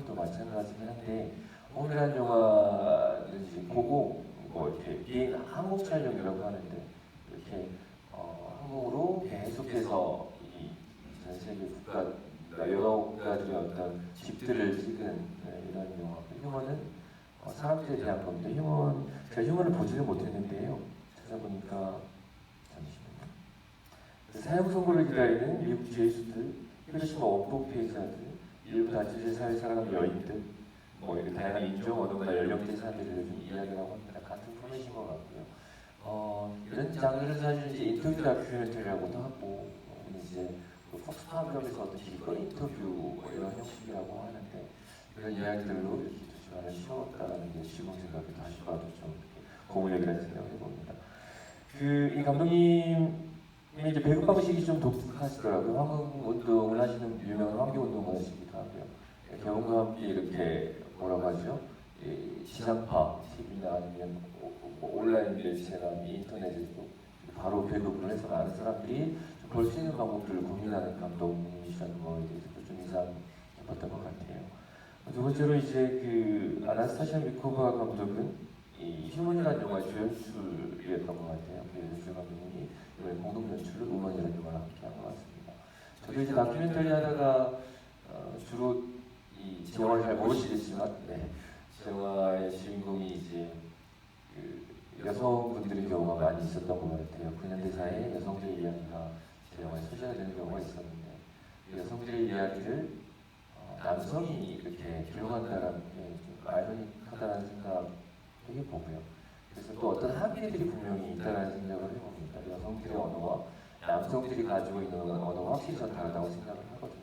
것도 마찬가지긴 한데 홈이라는 영화는 이제 보고 뭐 이렇게 비행 항공 촬영이라고 하는데 이렇게 항공으로 계속해서 이 전 세계 국가 여러 국가들의 어떤 집들을 찍은 이런 영화. 휴먼은 사람들에 대한 겁니다. 제가 휴먼을 보지는 못했는데요. 찾아보니까 잠시만요. 사형 선고를 기다리는 미국 죄수들, 히로시마 원폭 피해자들, 일부 다치지 사회 살아가는 여인들, 뭐 이렇게 다양한 인종, 언어나 연령대 사람들을 좀 이야기하고 합니다. 같은 포맷인 것 같고요. 이런 장르를 사실 이제 인터뷰 다큐멘터리라고도 하고, 이제 폭스파운드에서 어떤 길거리 인터뷰 뭐 이런 형식이라고 하는데 이런 이야기들로 이렇게 2시간을 쉬었다라는 게 지금 생각이 다시 봐도 좀 고무력이라는 생각을 해봅니다. 이 감독님이 이제 배우 방식이 좀 독특하시더라고요. 환경운동을 하시는 유명한 환경운동가시기도 하고요. 경험과 함께 이렇게 뭐라고 하죠? 지상파, TV나 아니면 온라인 매체나 인터넷에도 바로 배급을 해서 많은 사람들이 볼 수 있는 방법들을 고민하는 감독님이시라는 거에 대해서 좀 인상 깊었던 것 같아요. 두 번째로 이제 아나스타시아 미코바 감독은 이 휴먼이라는 영화의 주연출이었던 것 같아요. 그래서 주 감독님이 이번에 공동 연출로 우먼이라는 영화를 함께 한 것 같습니다. 저도 이제 다큐멘터리 하다가 주로 이 영화를 잘 모르시겠지만, 제 영화의 주인공이 이제 여성분들의 경우가 많이 있었던 것 같아요. 90년대사에 여성들의 이야기가 제 영화에 소재가 되는 경우가 있었는데 여성들의 이야기를 남성이 이렇게 기록한다는 게 좀 아이러니하다는 생각이 보고요. 그래서 또 어떤 한계들이 분명히 있다는 생각을 해봅니다. 여성들의 언어와 남성들이 가지고 있는 언어가 확실히 좀 다르다고 생각을 하거든요.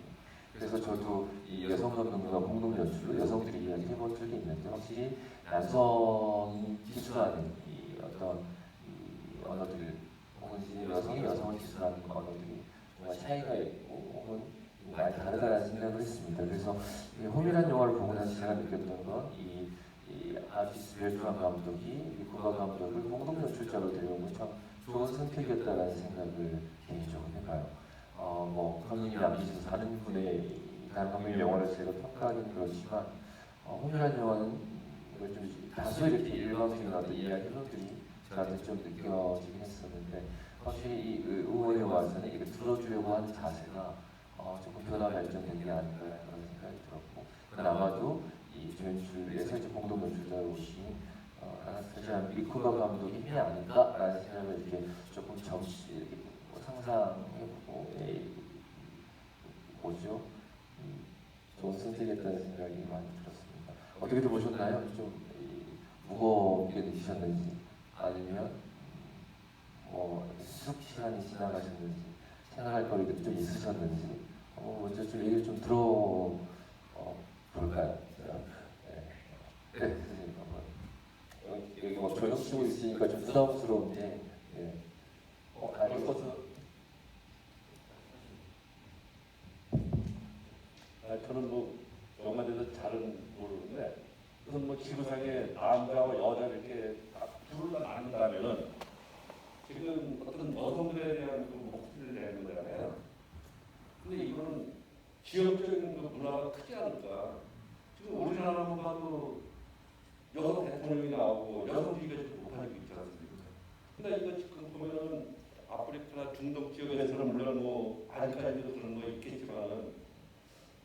그래서 저도 이 여성 감독과 공동 연출로 여성들의 이야기를 해본 적이 있는데 확실히 남성이 기술하는 이 어떤 언어들 혹은 여성이 여성을 기술하는 언어들이 정말 차이가 있고 혹은 많이 다르다는 생각을 했습니다. 그래서 홈이라는 영화를 보고 나서 제가 느꼈던 건 이 아티스트 벨트만 감독이 미코바 감독을 공동 연출자로 데려온 건 참 좋은 선택이었다는 생각을 개인적으로 해봐요. 감독님이 남기셔서 다른 분의 다른 감독의 영화를 제가 평가하기는 그렇지만 홈이라는 영화는 좀 다소 이렇게 일방적인 어떤 이야기 흐름들이 저한테 좀 느껴지긴 했었는데 확실히 이 우먼의 영화에서는 이렇게 들어주려고 하는 자세가 조금 변화 발전된 게 아닌가 그런 생각이 들었고 그건 아마도 이 주연출에서 이제 공동 연출자로 오신 아나스타시아 미코바 감독이 힘이 아닌가라는 생각을 이렇게 조금 이렇게 상상해보고 뭐죠? 좋은 선택이었다는 생각이 많이 들었습니다. 어떻게들 보셨나요? 좀 무겁게 느끼셨는지 아니면 수업 시간이 지나가셨는지 생각할 거리도 좀 있으셨는지 먼저 좀 얘기를 좀 볼까요? 네, 선생님 한번 여기 저녁 쓰고 있으니까 좀 부담스러운데 저는 영화에 대해서 잘은 모르는데 우선 지구상에 남자와 여자 이렇게 둘을 나눈다면은 지금 어떤 여성들에 대한 목소리를 내는 거잖아요. 근데 이거는 지역적인 문화가 크지 않을까. 지금 우리나라만 봐도 여성 대통령이 나오고 여성 비교가 못하는 게 있지 않습니까? 근데 이거 지금 보면은 아프리카나 중동 지역에서는 물론 아직까지도 그런 거 있겠지만은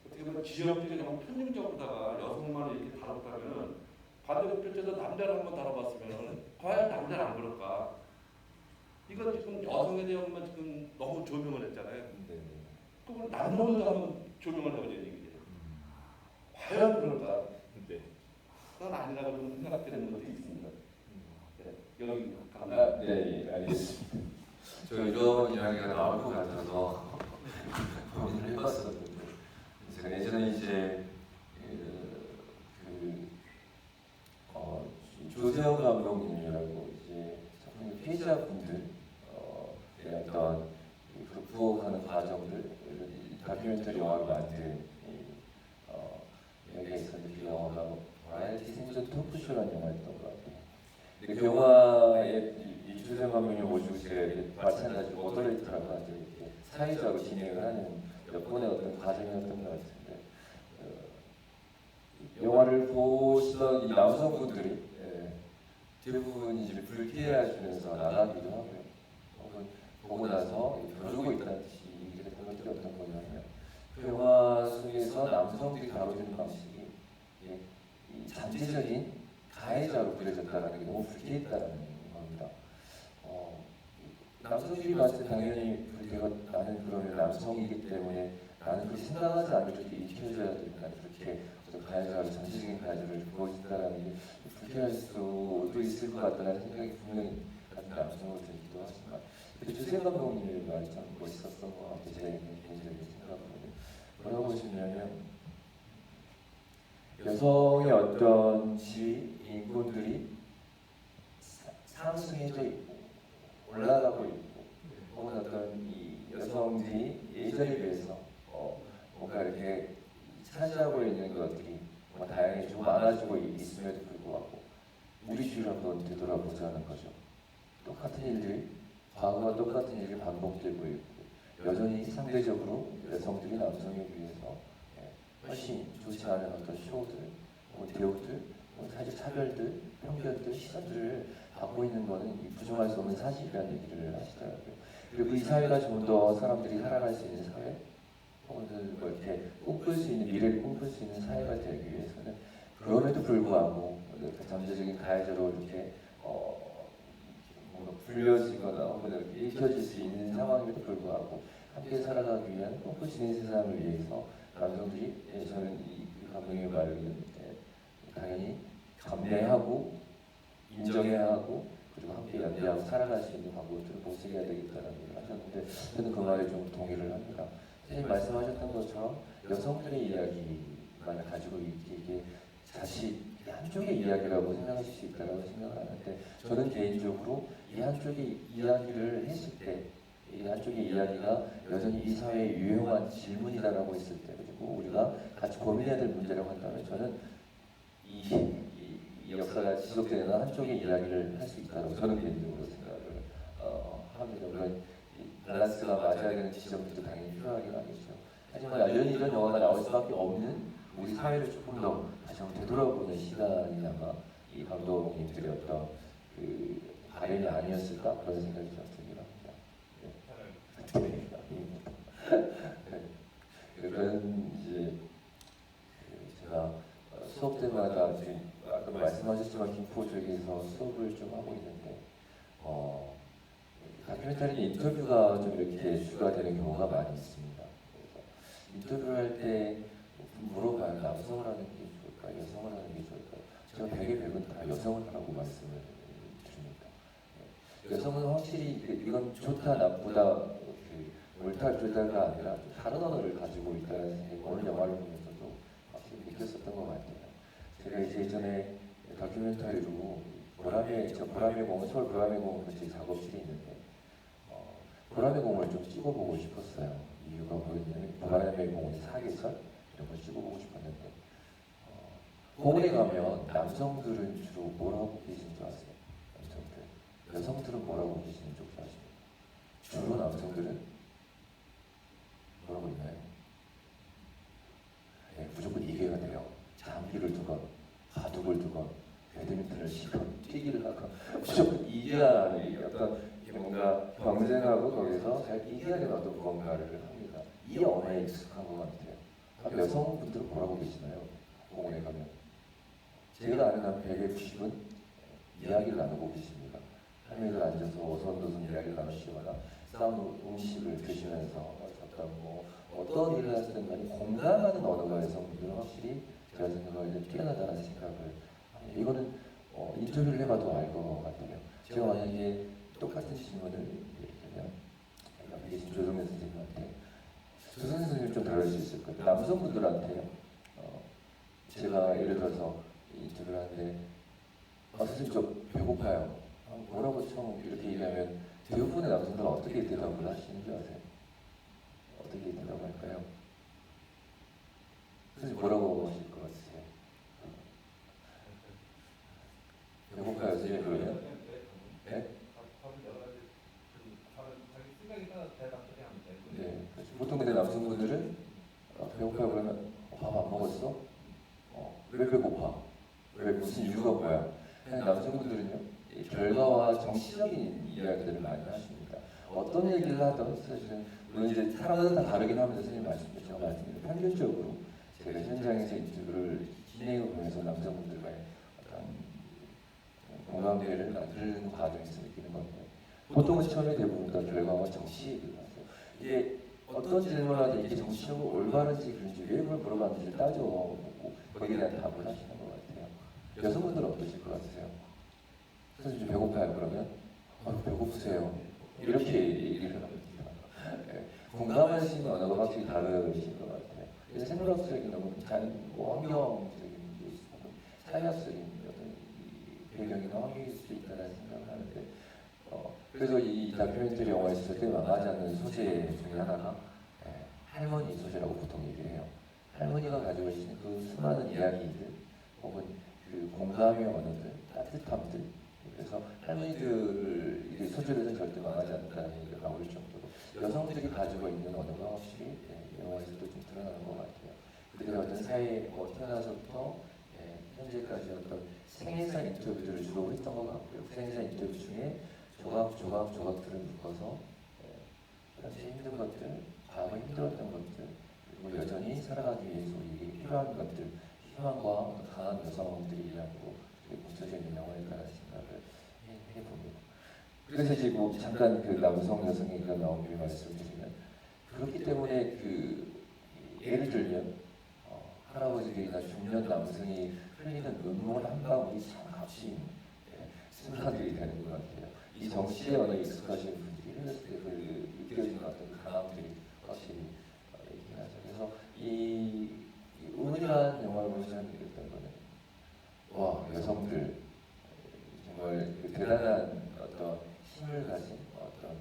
어떻게 보면 지역적인 편중적으로다가 여성만 이렇게 다뤘다면은 반대편에서 남자를 한번 다뤄봤으면은 과연 남자는 안 그럴까? 이거 지금 여성에 대한만 지금 너무 조명을 했잖아요. 그럼 남성도 한번 조명을 해보자 얘기죠. 과연 그럴까? 그건 아니라고 생각되는 것도 있습니다. 여기 네, 알겠습니다. 저 이런 이야기가 나올 것 같아서 고민을 해봤었는데 제가 예전에 이제 조세호 감독님이라고 이제 작품 피해자분들 어떤 극복하는 과정들 다큐멘터리 영화로 만든 여기에 있었는데 그 영화가 바라이어티 생존 토크쇼라는 영화였던 것 같아요. 그 영화에 이 조세호 감독님 모시고 제가 마찬가지로 모더레이터라고 하죠. 이렇게 사회적으로 진행을 하는 몇 번의 어떤 과정이었던 것 같은데 보시던 이 남성분들이 대부분 이제 불쾌해하시면서 나가기도 하고요. 혹은 보고 나서 벼르고 있다는 뜻이 얘기를 했던 것들이 어떤 거냐면 그 영화 속에서 남성들이 다뤄지는 방식이 이 잠재적인 가해자로 그려졌다는 게 너무 불쾌했다는 겁니다. 남성들이 봤을 때 당연히 불쾌가 나는 그러면 남성이기 때문에 나는 그렇게 생각하지 않고 이렇게 익혀져야 된다. 그렇게 어떤 가해자로 잠재적인 가해자를 보여준다는 게 불쾌할 수도 있을 것 같다는 생각이 분명히 같은 남성으로 들기도 하지만 조세 감독님의 말이 참 멋있었던 것 같아요. 제 개인적인 생각으로는 뭐라고 보시냐면 여성의 어떤 지위, 인권들이 상승해져 있고 올라가고 있고 혹은 어떤 이 여성들이 예전에 비해서 뭔가 이렇게 차지하고 있는 것들이 다양해지고 많아지고 있음에도 불구하고 우리주의를 한번 되돌아보자는 거죠. 똑같은 일들이 과거와 똑같은 일이 반복되고 있고 여전히 상대적으로 여성들이 남성에 비해서 훨씬 좋지 않은 어떤 쇼들, 대우들, 사실 차별들, 편견들, 시선들을 받고 있는 것은 부정할 수 없는 사실이라는 얘기를 하시더라고요. 그리고 이 사회가 좀 더 사람들이 살아갈 수 있는 사회, 혹은 뭐 이렇게 꿈꿀 수 있는 미래를 꿈꿀 수 있는 사회가 되기 위해서는 그럼에도 불구하고 잠재적인 가해자로 이렇게 뭔가 불려지거나 혹은 이렇게 읽혀질 수 있는 상황임에도 불구하고 함께 살아가기 위한 꿈꿀 수 있는 세상을 위해서 남성들이 저는 이 감독의 말을 당연히 감내하고 인정해야 하고 그리고 함께 연대하고 살아갈 수 있는 방법들을 모색해야 되겠다는 얘기를 하셨는데 저는 그 말에 좀 동의를 합니다. 선생님 말씀하셨던 것처럼 여성들의 이야기만 가지고 이게 자칫 한쪽의 이야기라고 생각하실 수 있다고 생각을 하는데 저는 개인적으로 이 한쪽의 이야기를 했을 때 이 한쪽의 이야기가 여전히 이 사회에 유용한 질문이다라고 했을 때 그리고 우리가 같이 고민해야 될 문제라고 한다면 저는 이 역사가 지속되는 한쪽의 이야기를 할 수 있다고 저는 개인적으로 생각을 합니다. 물론 밸런스가 맞아야 되는 지점들도 당연히 필요하긴 하겠죠. 하지만 이런 영화가 나올 수밖에 없는 우리 사회를 조금 더 다시 한번 되돌아보는 시간이 아마 이 감독님들의 어떤 그 발현이 아니었을까 그런 생각이 좀 들긴 합니다. 그런 이제 제가 수업 때마다 지금 아까 말씀하셨지만 김포 쪽에서 수업을 좀 하고 있는데 다큐멘터리 인터뷰가 좀 이렇게 주가 되는 경우가 많이 있습니다. 그래서 인터뷰를 할 때 물어봐요. 남성을 하는 게 좋을까, 여성을 하는 게 좋을까? 제가 100에 100은 다 여성을 하라고 말씀을 드립니다. 여성은 확실히 이건 좋다, 나쁘다, 옳다, 그르다가 아니라 다른 언어를 가지고 있다는 생각이 오늘 영화를 보면서도 확실히 느꼈었던 것 같아요. 제가 이제 예전에 다큐멘터리로 보라매 공원, 서울 보라매 공원 근처에 작업실이 있는데 보라매 공원을 좀 찍어보고 싶었어요. 이유가 뭐였냐면 보라매 공원의 사계절 이런 걸 찍어보고 싶었는데 공원에 가면 남성들은 주로 뭐라고 계시는 줄 아세요? 남성들. 여성들은 뭐라고 계시는 줄 아십니까? 주로 남성들은 뭐라고 있나요? 네, 무조건 이겨야 돼요. 장기를 두건 바둑을 두건 배드민턴을 치건 뛰기를 하건 무조건 이겨야 하는 어떤 뭔가 경쟁하고 거기서 잘 이겨야 되는 어떤 무언가를 합니다. 이 언어에 익숙한 것 같아요. 여성분들은 뭐라고 계시나요? 공원에 가면 제가 아는 한 100의 90은 이야기를 나누고 계십니다. 할머니들 앉아서 오손도손 이야기를 나누시거나 싸운 음식을 드시면서 잠깐 어떤 일을 하시든 간에 공감하는 언어가 여성분들은 확실히 제가 생각할 때 뛰어나다는 생각을 합니다. 이거는 인터뷰를 해봐도 알 것 같아요. 제가 만약에 똑같은 질문을 드리면 여기 계신 조성현 선생님한테 조성현 선생님 좀 다를 수 있을 거예요. 남성분들한테요. 제가 예를 들어서 인터뷰를 하는데 선생님 저 배고파요. 뭐라고 처음 이렇게 얘기하면 대부분의 남성들은 어떻게 대답을 하시는 줄 아세요? 어떻게 대답할까요? 선생님 뭐라고 하실 것 같으세요? 배고파요 선생님 그러면? 네? 네. 보통 근데 남성분들은 배고파요 그러면 밥 안 먹었어? 왜 배고파? 왜 무슨 이유가 뭐야? 그냥 남성분들은요 이 결과와 정치적인 이야기들을 많이 하십니다. 어떤 얘기를 하든 사실은 물론 이제 사람마다 다 다르긴 합니다. 선생님 제가 말씀드린 평균적으로 제가 현장에서 인터뷰를 진행을 보면서 남성분들과의 어떤 공감대를 만드는 과정에서 느끼는 건데 보통은 처음에 대부분 다 결과와 정치 얘기를 하세요. 이게 어떤 질문하든 이게 정치적으로 올바른지 그런지 왜 그걸 물어봤는지 따져보고 거기에 대한 답을 하시는 것 같아요. 여성분들은 어떠실 것 같으세요? 선생님 좀 배고파요 그러면? 배고프세요. 이렇게 얘기를 합니다. 네. 공감하시는 언어가 확실히 다르신 것 같아요. 그래서 생물학적인 뭐 환경적인 게 있고 사회학적인 어떤 배경이나 환경일 수도 있다는 생각을 하는데 그래서 이 다큐멘터리 영화에 있을 때 망하지 않는 소재 중에 하나가 할머니 소재라고 보통 얘기를 해요. 할머니가 가지고 계시는 그 수많은 이야기들 혹은 그 공감의 언어들, 따뜻함들 그래서 할머니들 소재로는 절대 망하지 않는다는 얘기가 나올 정도로 여성들이 가지고 있는 언어가 확실히 영화에서도 좀 드러나는 것 같아요. 그들의 어떤 사회 태어나서부터 현재까지 어떤 생애사 인터뷰들을 주로 했던 것 같고요. 생애사 인터뷰 중에 조각들을 묶어서 현재 힘든 것들, 과거 힘들었던 것들, 그리고 여전히 살아가기 위해서 우리에게 필요한 것들, 희망과 강한 여성들이라고 뭉쳐져 있는 영화일까라는 생각을 해봅니다. 그래서 이제 뭐 잠깐 그 남성 여성이가 나온 게 말씀드리면 그렇기 때문에 그 예를 들면 할아버지들이나 중년 남성이 흘리는 눈물 한 방울이 참 값이 있는 순간들이 되는 것 같아요. 이 정치의 언어에 익숙하신 분들이 흘렸을 때 그 느껴지는 어떤 그 강함들이 확실히 있긴 하죠. 그래서 이 운이라는 영화를 보면서 느꼈던 거는 와 여성들 정말 그 대단한 어떤 힘을 가진 어떤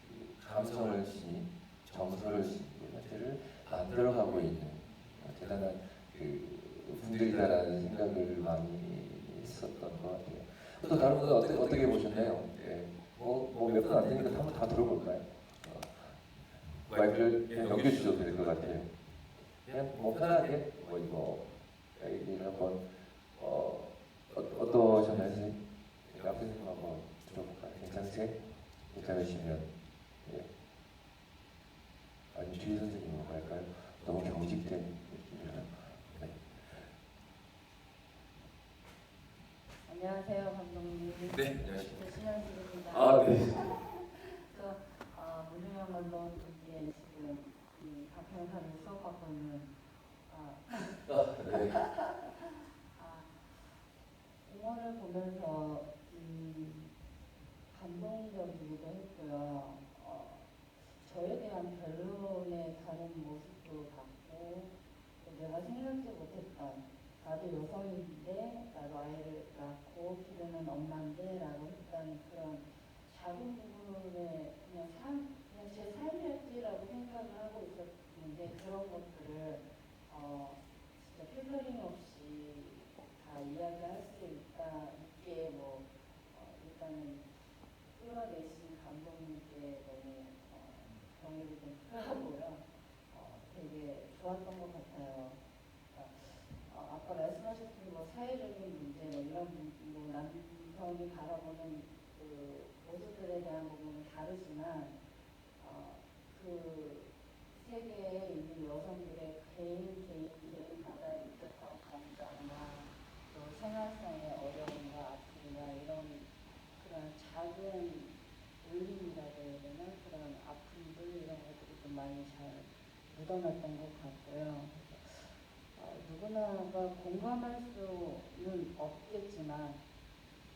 그 감성을 지닌 정서를 지닌 현재를 만들어가고 있는 대단한 그 분들이다라는 생각을 많이 했었던 것 같아요. 또 다른 분은 어떻게 보셨나요? 몇 분 안 되니까 한번 다 들어볼까요? 마이크를 넘겨주셔도 될 것 같아요. 그냥 뭐 편하게 뭐 얘기를 한번 어떠셨나요, 선생님? 앞에 선생님 한번 들어볼까요? 괜찮으세요? 괜찮으시면 예. 아니 뒤에 선생님으로 갈까요? 너무 경직된 느낌이라. 네. 안녕하세요, 감독님. 네, 안녕하십니까. 신현숙입니다. 네. 문유명 감독님께 지금 이 다큐멘터리 수업받고 있는 네. 영화를 보면서 감동적이기도 했고요. 저에 대한 결론의 다른 모습도 봤고 내가 생각지 못했던 나도 여성인데 나도 아이를 낳고 기르는 엄마인데 라고 했던 그런 작은 부분에 그냥 제 삶이었지라고 생각을 하고 있었는데 그런 것들을 진짜 필터링 없이 다 이야기할 수 있게 일단은 끌어내신 감독님께 너무 경의를 좀 표하고요. 되게 좋았던 것 같아요. 아까 말씀하셨던 사회적인 문제 이런 남성이 바라보는 그 모습들에 대한 부분은 다르지만 그 세계에 있는 여성들의 개인마다 있었던 감정이나 또 생활상의 어려움과 아픔이나 이런 그런 작은 울림이라고 해야 되나 그런 아픔들 이런 것들이 좀 많이 잘 묻어났던 것 같고요. 누구나가 공감할 수는 없겠지만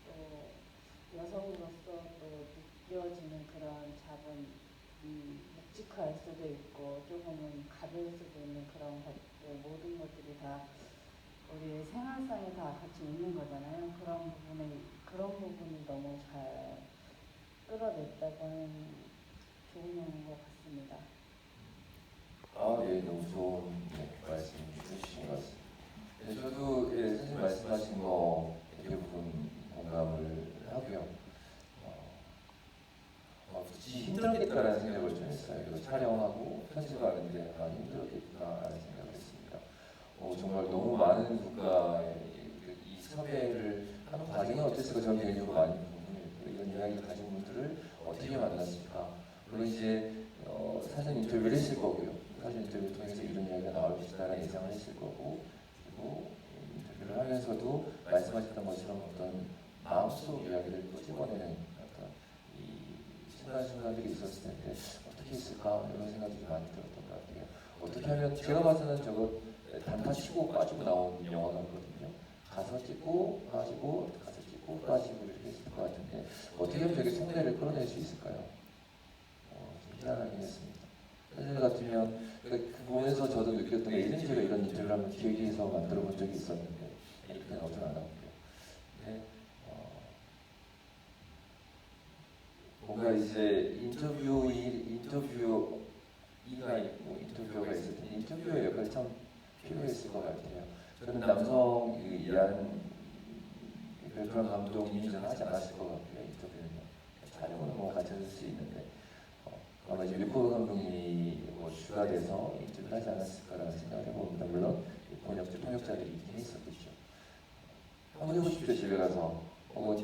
또 여성으로서 또 느껴지는 그런 작은 묵직할 수도 있고 조금은 가벼울 수도 있는 그런 것들 모든 것들이 다 우리의 생활상에 다 같이 있는 거잖아요. 그런 부분이 너무 잘 끌어냈다고 하는 좋은 영화인 것 같습니다. 예, 너무 좋은 말씀 해주신 것 같습니다. 네, 저도 선생님 말씀하신 거 대부분 공감을 하고요. 굳이 힘들었겠다라는 생각을 좀 했어요. 이거 촬영하고 편집하는데 많이 힘들었겠다라는 생각을 했습니다. 정말 너무 많은 국가의 이 섭외를 하는 과정이 어땠을까 저는 개인적으로 많이 궁금해요. 이런 이야기를 가진 분들을 어떻게 만났을까. 물론 이제 사전 인터뷰를 했을 거고요. 사전 인터뷰를 통해서 이런 이야기가 나올 것이다라는 예상을 했을 거고, 그리고 인터뷰를 하면서도 말씀하셨던 것처럼 어떤 마음속 이야기를 끄집어내는 어떤 이 순간순간들이 있었을 텐데 어떻게 했을까 이런 생각이 좀 많이 들었던 것 같아요. 어떻게 하면 제가 봐서는 저거 단타 치고 빠지고 나온 영화가 거든요. 가서 찍고 빠지고 가서 찍고 빠지고 이렇게 했을 것 같은데 어떻게 하면 저게 속내를 끌어낼 수 있을까요? 좀 희한하긴 했습니다. 사실 같으면 그 보면서 저도 느꼈던 게 예전에 제가 이런 인터뷰를 한번 기획해서 만들어 본 적이 있었는데 이렇게 나오진 않았고요. 근데 뭔가 이제 인터뷰가 있고 인터뷰어가 있을 때 인터뷰어의 역할이 참 필요했을 것 같아요. 저는 남성이란 그런 감독님이 저는 하지 않았을 것 같고요. 인터뷰는 촬영은 뭐 같이 할 수 있는데 아마 이제 류코 감독님이 뭐 주가 돼서 인터뷰를 하지 않았을까라는 생각을 해봅니다. 물론 통역자들이 있긴 있었겠죠. 한번 해보십시오. 집에 가서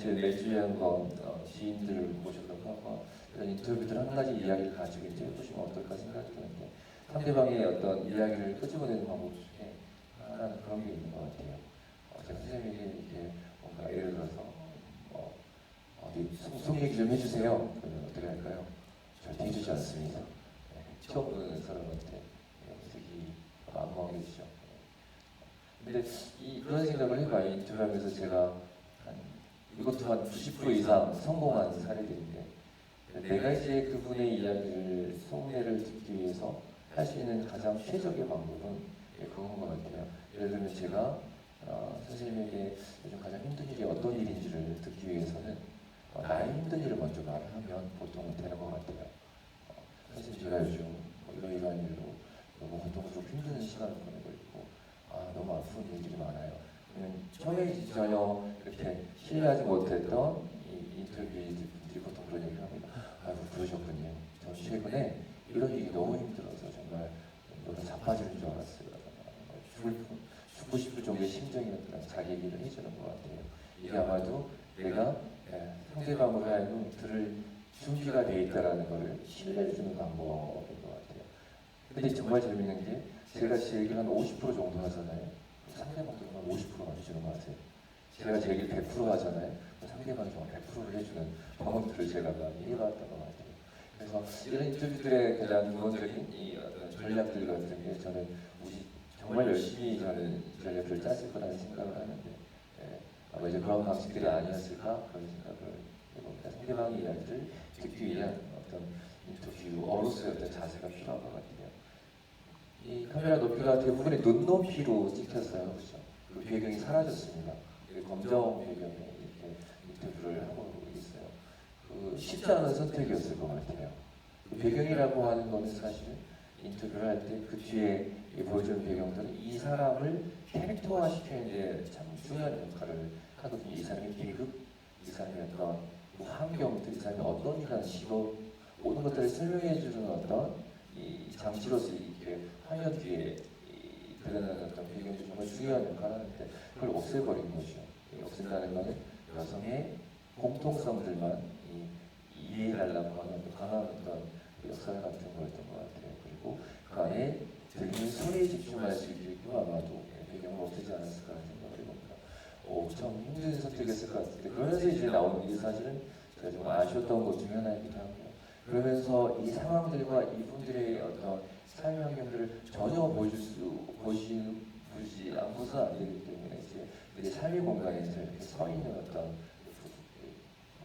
제 매주에 한번 지인들을 모셔다가 이런 인터뷰들 한 가지 이야기를 가지고 이제 해보시면 어떨까 생각이 드는데 상대방의 어떤 이야기를 끄집어내는 방법 중에 하나는 그런 게 있는 것 같아요. 제가 선생님에게 이렇게 뭔가 예를 들어서 속 얘기 좀 해주세요. 그러면 어떻게 할까요? 절대 해주지 않습니다. 처음 보는 사람한테 되게 망망해지죠. 근데 그런 생각을 해봐요. 인터뷰하면서 제가 이것도 한 90% 이상 성공한 사례들인데 내가 이제 그분의 이야기를 속내를 듣기 위해서 할 수 있는 가장 최적의 방법은 그건 것 같아요. 예를 들면 제가 선생님에게 요즘 가장 힘든 일이 어떤 일인지를 듣기 위해서는 나의 힘든 일을 먼저 말하면 보통은 되는 것 같아요. 선생님 제가 요즘 이러이러한 일로 너무 고통스럽고 힘든 시간을 보내고 있고 너무 아픈 일들이 많아요. 그러면 처음에 전혀 이렇게 신뢰하지 못했던 이 인터뷰들이 보통 그런 얘기를 합니다. 아이고 그러셨군요. 저 최근에 이런 일이 너무 힘들어서 정말 너무 자빠지는 줄 알았어요. 죽고 싶을 정도의 심정이었더라. 자기 얘기를 해주는 것 같아요. 이게 아마도 내가 상대방으로 하여금 들을 준비가 돼 있다라는 것을 신뢰를 주는 방법인 것 같아요. 근데 정말 재밌는 게 제가 제 얘기를 한 50% 정도 하잖아요. 상대방도 한 50%만 해주는 것 같아요. 제가 제 얘기를 100% 하잖아요. 상대방이 정말 100%를 해주는 경험들을 제가 많이 해봤던 것 같아요. 그래서 이런 인터뷰들의 가장 기본적인 이 어떤 전략들 같은 게 저는 정말 열심히 저는 전략을 짰을 거라는 생각을 하는데 아마 이제 그런 방식들이 아니었을까 그런 생각을 해봅니다. 상대방의 이야기를 듣기 위한 어떤 인터뷰어로서의 어떤 자세가 필요한 것 같아요. 이 카메라 높이가 대부분이 눈높이로 찍혔어요. 그렇죠? 그 배경이 사라졌습니다. 검정 배경에 이렇게 인터뷰를 하고 있어요. 쉽지 않은 선택이었을 것 같아요. 그 배경이라고 하는 거는 사실 인터뷰를 할 때 그 뒤에 보여주는 배경들은 이 사람을 캐릭터화 시키는데 참 중요한 역할을 하거든요. 이 사람의 계급, 이 사람의 어떤 환경들, 이 사람이 어떤 일하는 직업, 모든 것들을 설명해주는 어떤 이 장치로서 이렇게 화면 뒤에 드러나는 어떤 배경이 정말 중요한 역할을 하는데 그걸 없애버린 거죠. 없앤다는 것은 여성의 공통성들만 이해하려고 하는 강한 어떤 역사 같은 거였던 것 같아요. 그리고 그 안에 들리는 소리에 집중할 수 있게끔 아마도 배경을 없애지 않았을까라는 생각을 해봅니다. 참 힘든 선택이었을 것 같은데 그러면서 이제 나오는 게 사실은 제가 좀 아쉬웠던 것 중에 하나이기도 하고요. 그러면서 이 상황들과 이분들의 어떤 삶의 환경들을 전혀 보지 않고서 안 되기 때문에 이제 삶의 공간에서 이렇게 서 있는 어떤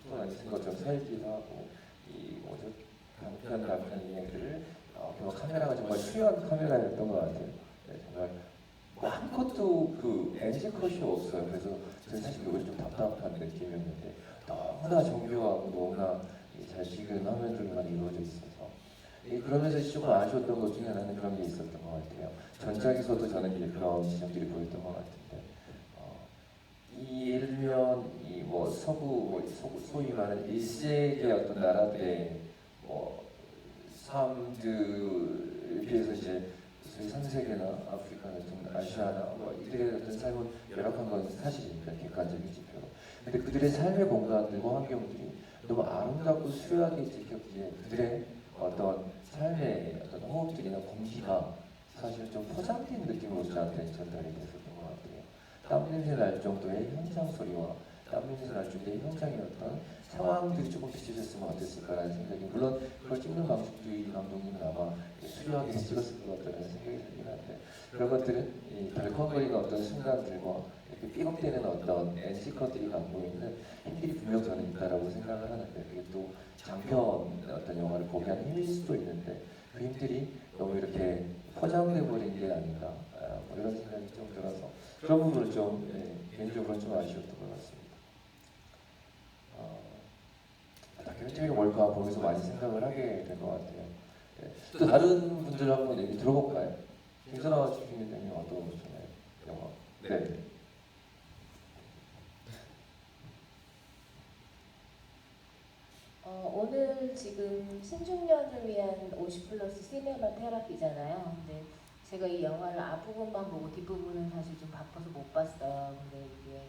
포토 같은 것처럼 서 있기도 하고 이 뭐죠 단편 이야기를 카메라가 정말 수려한 카메라였던 것 같아요. 정말 한 컷도 그 NG 컷이 없어요. 그래서 저는 사실 이것이 좀 답답한 느낌이었는데 너무나 정교하고 너무나 잘 찍은 화면들만 이루어져 있어서 그러면서 조금 아쉬웠던 것 중에 하나는 그런 게 있었던 것 같아요. 전작에서도 저는 이제 그런 지점들이 보였던 것 같은데 예를 들면 뭐 소위 말하는 1세기의 어떤 나라들의 뭐 삶들에 비해서 이제 저희 3세계나 아프리카나 좀 아시아나 뭐 이들의 어떤 삶은 열악한 건 사실입니다. 객관적인 지표로. 근데 그들의 삶의 공간들과 환경들이 너무 아름답고 수려하게 찍혔기에 그들의 어떤 삶의 어떤 호흡들이나 공기가 사실 좀 포장된 느낌으로 저한테 전달이 됐었던 것 같아요. 땀 냄새 날 정도의 현장 소리와 땀 냄새 날 정도의 현장의 어떤 상황들이 조금 비춰졌으면 어땠을까라는 생각이, 물론 그걸 찍는 방식도 이 감독님은 아마 수려하게 찍었을 것 같다는 생각이 들긴 한데, 그런 것들은 이 덜컹거리는 어떤 순간들과 이렇게 삐걱대는 어떤 NC컷들이 갖고 있는 힘들이 분명 저는 있다라고 생각을 하는데, 그게 또 장편 어떤 영화를 보게 하는 힘일 수도 있는데 그 힘들이 너무 이렇게 포장돼 버린 게 아닌가, 뭐 이런 생각이 좀 들어서 그런 부분을 좀 개인적으로 좀 아쉬웠던 것 같습니다. 다큐멘터리가 뭘까 보면서 많이 생각을 하게 된 것 같아요. 또 다른 분들 한번 얘기 들어볼까요? 김선아 주필님은 어떠셨나요? 영화. 네. 오늘 지금 신중년을 위한 50+ 시네마 테라피잖아요. 근데 제가 이 영화를 앞부분만 보고 뒷부분은 사실 좀 바빠서 못 봤어요. 근데 이게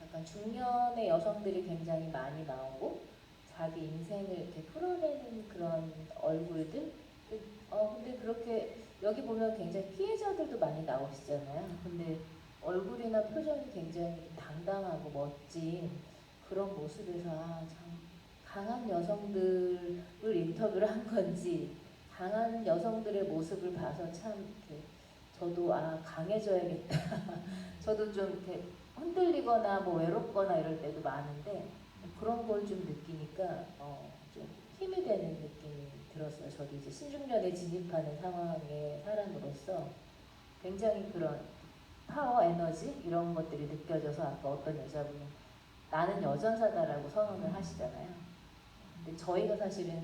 약간 중년의 여성들이 굉장히 많이 나오고 자기 인생을 이렇게 풀어내는 그런 얼굴들. 근데 그렇게 여기 보면 굉장히 피해자들도 많이 나오시잖아요. 근데 얼굴이나 표정이 굉장히 당당하고 멋진 그런 모습에서 참 강한 여성들을 인터뷰를 한 건지 강한 여성들의 모습을 봐서 참 이렇게 저도 강해져야겠다. 저도 좀 이렇게 흔들리거나 뭐 외롭거나 이럴 때도 많은데 그런 걸 좀 느끼니까 좀 힘이 되는 느낌이 들었어요. 저도 이제 신중년에 진입하는 상황의 사람으로서 굉장히 그런 파워, 에너지 이런 것들이 느껴져서 아까 어떤 여자분은 나는 여전사다라고 선언을 하시잖아요. 근데 저희가 사실은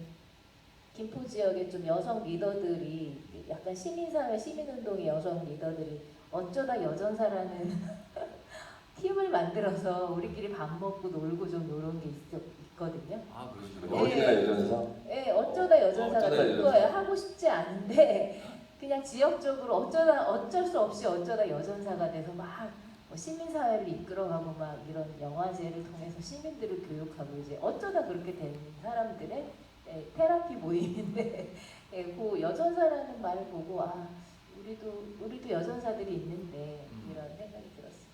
김포 지역의 좀 여성 리더들이 약간 시민사회, 시민운동의 여성 리더들이 어쩌다 여전사라는 팀을 만들어서 우리끼리 밥 먹고 놀고 좀 이런 게 있거든요. 아, 그러시군요. 어디가 여전사? 네, 어쩌다 여전사가 어쩌다 될 거예요. 하고 싶지 않은데 그냥 지역적으로 어쩔 수 없이 어쩌다 여전사가 돼서 막 뭐 시민사회를 이끌어가고 막 이런 영화제를 통해서 시민들을 교육하고 이제 어쩌다 그렇게 된 사람들의 테라피 모임인데 그 여전사라는 말을 보고 우리도 여전사들이 있는데 이런 생각이 들었습니다.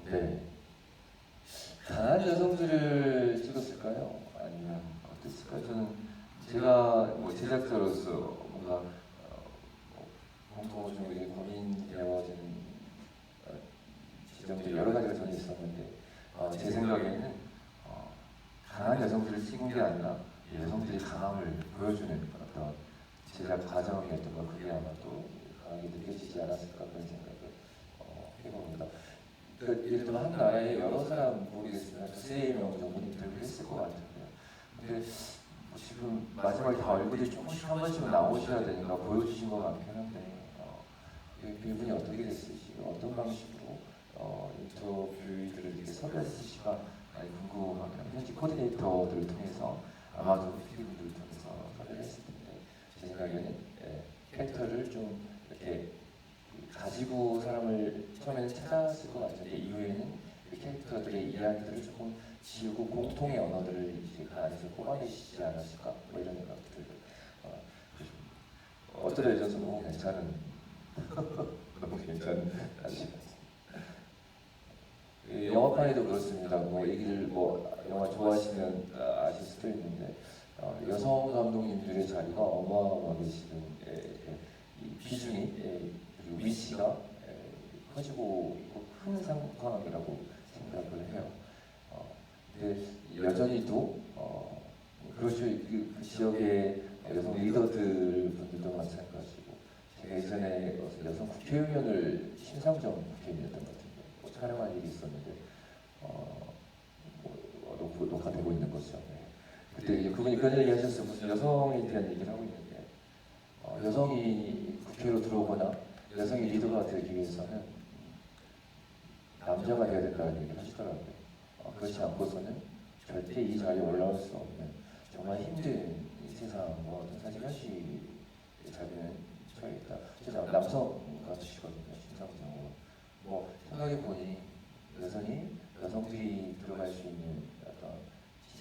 네. 강한 여성들을 찍었을까요? 아니면 어땠을까요? 저는 제가 뭐 제작자로서 뭔가 공통적으로 이제 고민되어지는 지점들이 여러 가지가 저는 있었는데 제 생각에는 강한 여성들을 찍은 게 아니라 여성들이 강함을 보여주는 어떤 제작 과정이었던 거, 그게 아마 또 강하게 느껴지지 않았을까 그런 생각을 해봅니다. 그러니까 예를 들면 한 나라에 여러 사람 모르겠으나 2~3명 정도는 인터뷰를 했을 것 같은데요. 근데 뭐 지금 마지막에 다 얼굴이 조금씩 한 번씩은 나오셔야 되니까 보여주신 것 같긴 한데 이분이 어떻게 됐을지, 어떤 방식으로 인터뷰들을 이렇게 섭외했을지가 많이 궁금하긴 합니다. 현지 코디네이터들을 통해서 아마도 PD분들을 통해서 섭외를 했을 텐데 제 생각에는 캐릭터를 좀 이렇게 가지고 사람을 처음에는 찾았을 것 같은데 이후에는 그 캐릭터들의 이야기들을 조금 지우고 공통의 언어들을 이제 그 안에서 뽑아내시지 않았을까 뭐 이런 생각들을 어쩌다 여전사 너무 괜찮은 너무 괜찮은 영화판에도 그렇습니다. 뭐 얘기를 영화 좋아하시면 아실 수도 있는데 여성 감독님들의 자리가 어마어마하게 지금 이 비중이 그리고 위치가 커지고 있고 큰 상황이라고 생각을 해요. 근데 여전히도 그렇죠. 그 지역의 여성 리더들 분들도 마찬가지고 제가 예전에 여성 국회의원을 심상정 국회의원이었던 것 같은데 뭐 촬영한 일이 있었는데 녹화되고 있는 거죠. 네. 그때 이제 그분이 그런 얘기 하셨어요. 무슨 여성에 대한 얘기를 하고 있는데 여성이 국회로 들어오거나 여성이 리더가 되기 위해서는 남자가 되어야 된다는 얘기를 하시더라고요. 그렇지 않고서는 절대 이 자리에 올라올 수 없는 정말 힘든 이 세상 사실 현실의 자리는 수가 있다. 남성 가수시거든요. 심상정은 뭐 생각해 보니 여전히 여성들이 들어갈 수 있는 어떤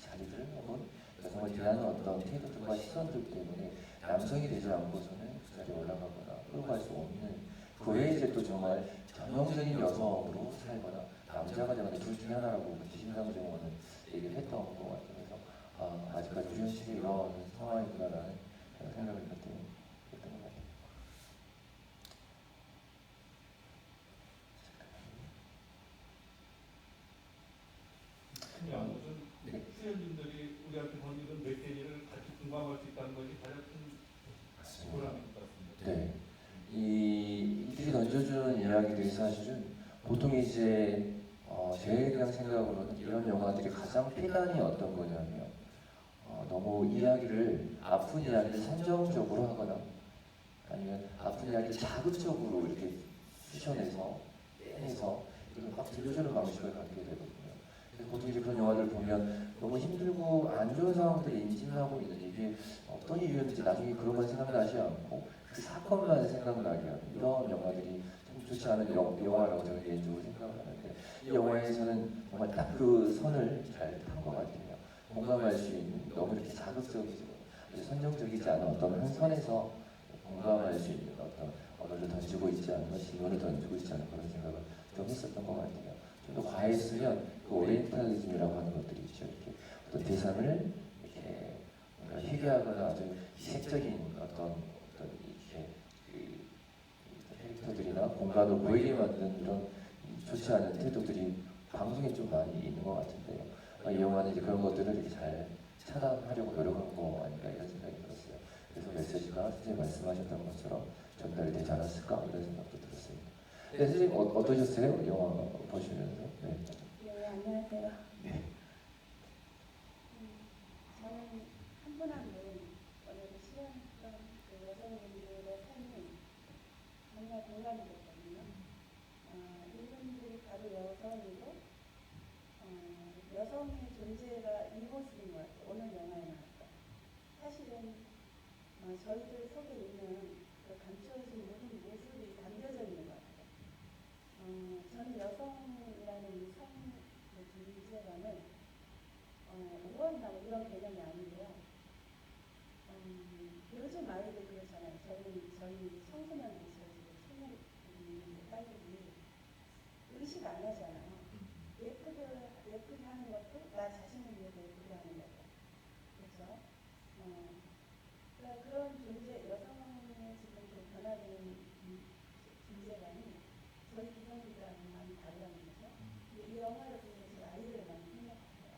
자리들 혹은 여성을 대하는 어떤 태도들과 시선들 때문에 남성이 되지 않고서는 그 자리에 올라가거나 끌고 갈 수 없는 그 외에 이제 또 정말 전형적인 여성으로 살거나 남자가 되거나 둘 중에 하나라고 심상정은 얘기를 했던 것 같아요. 그래서 아직까지 우리 현실이 이런 상황이구나라는 생각을 그때 했던 것 같아요. 그냥 무슨 네. 수련진들이 우리한테 던지는 메시지를 같이 공감할 수 있다는 것이 가장 큰 보람인 것 같습니다. 네. 이들이 던져주는 이야기들이 사실은 보통 이제 제 그냥 생각으로는 이런 영화들이 가장 폐단이 어떤 거냐면 너무 이야기를 아픈 이야기를 선정적으로 하거나 아니면 아픈 이야기를 자극적으로 이렇게 쑤셔내서 빼내서 이걸 막 들려주는 방식을 갖게 되거든요. 그래서 보통 이제 그런 영화들 보면 너무 힘들고 안 좋은 상황들이 임진하고 있는 이게 어떤 이유였는지 나중에 그런 건 생각나지 않고 그 사건만 생각나게 하는 이런 영화들이 좀 좋지 않은 영화라고 저는 개인적으로 생각을 하는데 이 영화에서는 정말 딱 그 선을 잘 탄 것 같아요. 공감할 수 있는 너무 이렇게 자극적이지 아주 선정적이지 않은 어떤 한 선에서 공감할 수 있는 어떤 언어를 던지고 있지 않은 질문을 던지고 있지 않은 그런 생각을 좀 했었던 것 같아요. 좀 더 과했으면 그 오리엔탈리즘이라고 하는 것들이 있죠. 이렇게 어떤 대상을 이렇게 뭔가 희귀하거나 아주 이색적인 어떤 이렇게 캐릭터들이나 공간을 보이게 만드는 이런 좋지 않은 태도들이 방송에 좀 많이 있는 것 같은데요. 이 영화는 이제 그런 것들을 이렇게 잘 차단하려고 노력한 거 아닌가 이런 생각이 들었어요. 그래서 메시지가 선생님 말씀하셨던 것처럼 전달이 되지 않았을까 이런 생각도 들었습니다. 네, 선생님 어떠셨어요? 영화 보시면서? 네. 네, 안녕하세요. 네. 저는 한 분 한 분 오늘 수련했던 그 여성분들의 삶이 정말 공감이 됐거든요. 이분들이 바로 여성이고 여성의 존재가 이 모습인 것 같아요. 오늘 영화에 나왔던. 사실은 저희들 속에 있는 그 감추어진 모든 모습이 담겨져 있는 것 같아요. 저는 여성이라는 이 존재감을 우월이나 뭐 이런 개념이 아닌데요. 요즘 아이들 그렇잖아요. 저희 청소년들, 청소년 딸들이 의식 안 하잖아요. 예쁘게 하는 것도 나 자신을 위해서 예쁘게 하는 거고. 그렇죠? 그러니까 그런 존재, 여성의 지금 그 변화되는 존재감이 저희 기성들이랑 많이 다르다는 거죠. 이 영화를 보면서 아이들을 많이 생각해요.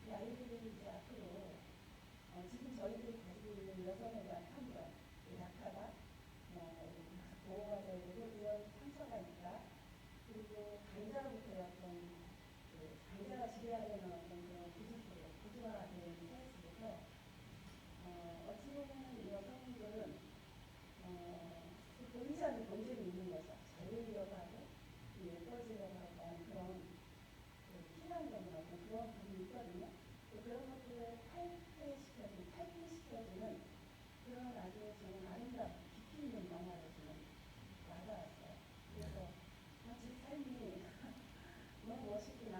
이 아이들이 이제 앞으로 지금 저희들이 가지고 있는 여성에 대한 판단, 약하다, 보호받아야 되고 이런 상처가 있다. 그리고 강자로부터의 어떤 강자가 지배하려는 어떤 그런 구조화되어 있는 사회 속에서 어찌 보면 이 여성들은 보이지 않는 경쟁이 있는 거죠. 잘 보이려고 하고 예뻐지려고 하고 그런 희망적인 어떤 그런 부분이 있거든요. 그런 것들을 탈피시켜주는 그런 아주 저는 아름답고 깊이 있는 영화를 저는 와닿았어요. 그래서 제 삶이 너무 멋있구나.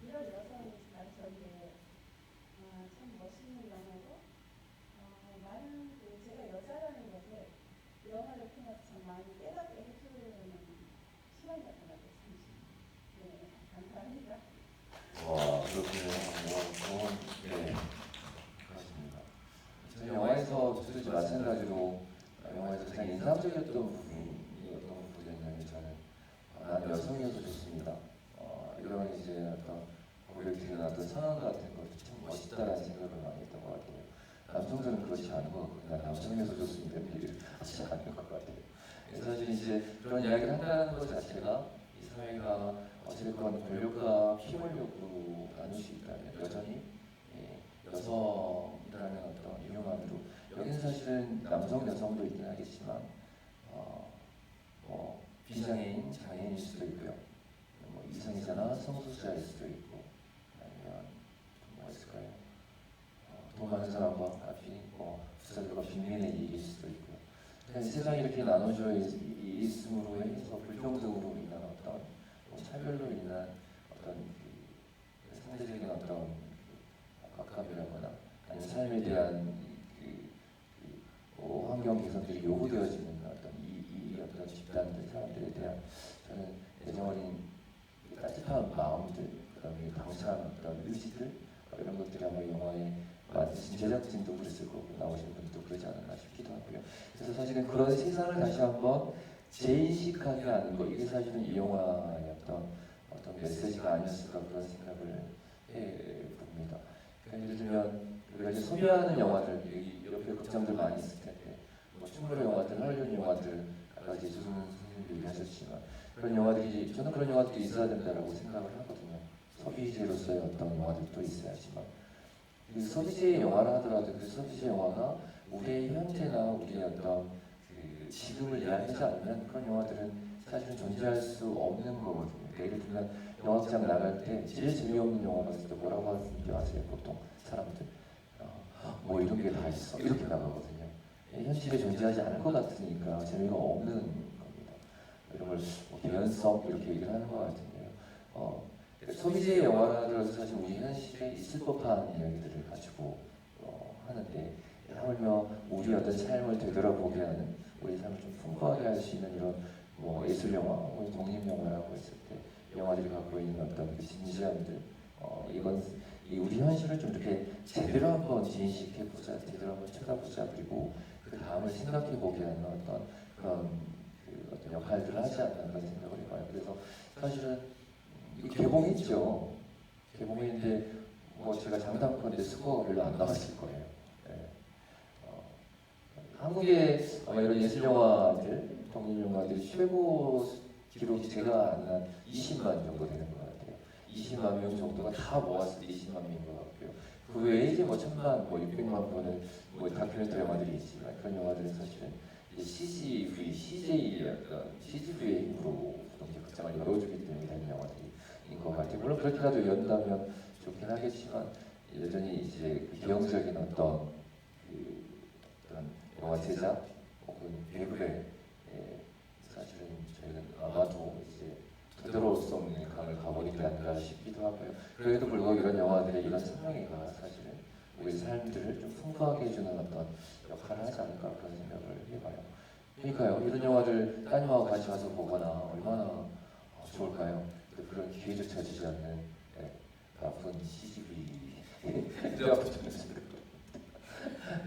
이런 여성이 바로 저인데 참 멋있는 영화고 많은 제가 여자라는 것을 영화를 통해서 참 많이 깨닫게 해주는 시간이었던 것 같아요. 네, 감사합니다. 와, 그렇군요. 네, 그렇습니다. 저는 영화에서 저도 마찬가지로 영화에서 가장 인상적이었던 부분이 어떤 부분이었냐면 저는 난 여성이어서 좋습니다. 이런 이제 어떤 고백들이나 어떤 선언 같은 것도 참 멋있다라는 생각을 많이 했던 것 같아요. 남성들은 그렇지 않은 것 같고 난 남성이어서 좋습니다. 얘기를 하지 않는 것 같아요. 그래서 사실 이제 그런 이야기를 한다는 것 자체가 이 사회가 어쨌건 권력과 피권력으로 나눌 수 있다면 여전히 여성이라는 어떤 이유만으로 여기는 사실은 남성 여성도 있긴 하겠지만 비장애인 장애인일 수도 있고요. 뭐 이성애자나 성소수자일 수도 있고 아니면 뭐 있을까요? 돈 많은 사람과 부자들과 빈민의 일일 수도 있고요. 세상이 이렇게 나눠져 있음으로 해서 불평등으로 인한 어떤 차별로 인한 어떤 상대적인 어떤 압박감이라거나 아니면 삶에 대한 환경 개선들이 요구되어지는 어떤 이 어떤 집단들 사람들에 대한 저는 애정어린 따뜻한 마음들, 그다음에 당찬 어떤 의지들 이런 것들이 아마 영화에 만드신 제작진도 그랬을 거고 나오신 분도 그러지 않았나 싶기도 하고요. 그래서 사실은 그런 세상을 다시 한번 재인식하게 하는 거 이게 사실은 이 영화의 어떤 메시지가 아니었을까 그런 생각을 해봅니다. 그러니까 예를 들면 우리가 이제 소비하는 영화들 여기 옆에 극장들 많이 있을 텐데 뭐 춤으로 영화들, 할리우드 영화들 아까 이제 조승우 선생님도 얘기하셨지만 그런 영화들이 저는 그런 영화들이 있어야 된다라고 생각을 하거든요. 소비재로서의 어떤 영화들도 있어야지만 그 소비재의 영화를 하더라도 그 소비재 영화가 우리의 현재나 우리의 어떤 그 지금을 이야기하지 않으면 그런 영화들은 사실은 존재할 수 없는 거거든요. 예를 들면 영화장 나갈 때 제일 재미없는 영화 봤을 때 뭐라고 하는지 아세요? 보통 사람들 뭐 이런 게 다 있어 이렇게 나가거든요. 현실에 존재하지 않을 것 같으니까 재미가 없는 겁니다. 이런 걸 개연성 이렇게 얘기를 하는 것 같은데요. 소비재의 영화라 들어서 사실 우리 현실에 있을 법한 이야기들을 가지고 하는데 하물며 우리 어떤 삶을 되돌아보게 하는 우리 삶을 좀 풍부하게 할 수 있는 이런 뭐 예술 영화, 독립 영화라고 했을 때 영화들이 갖고 있는 어떤 그 진지함들 이건 우리 현실을 좀 이렇게 제대로 한번 재인식해 보자, 제대로 한번 쳐다보자 그리고 그 다음을 생각해 보게 하는 어떤 그런 그 어떤 역할들을 하지 않나 그런 생각을 해봐요. 그래서 사실은 개봉했죠. 개봉했는데 뭐 제가 장담컨대 스코어가 별로 안 나왔을 거예요. 네. 한국의 아마 이런 예술 영화들, 독립 영화들이 최고 기록이 제가 아는 20만 정도 되는 것 같아요. 20만 명 정도가 다 모았을 때 20만 명인 것 같고요. 그 외에 이제 뭐 1000만, 뭐 600만 번을 뭐 다큐멘터리 영화들이 있지만 그런 영화들은 사실은 이제 CGV, CJ의 어떤 CGV의 힘으로 이제 극장을 열어주기 때문에 되는 영화들인 것 같아요. 물론 그렇게라도 연다면 좋긴 하겠지만 여전히 이제 그 기형적인 어떤 영화 제작 혹은 배급에 사실은 저희는 아마도 이제 되돌아올 수 없는 강을 가버린 게 아닌가 싶기도 하고요. 그래도 불구하고 이런 영화들의 이런 상영회가 사실은 우리 삶들을 좀 풍부하게 해주는 어떤 역할을 하지 않을까 그런 생각을 해봐요. 그러니까요, 이런 영화들 따님하고 같이 가서 보거나 얼마나 좋을까요? 그런 기회조차 주지 않는 나쁜 CGV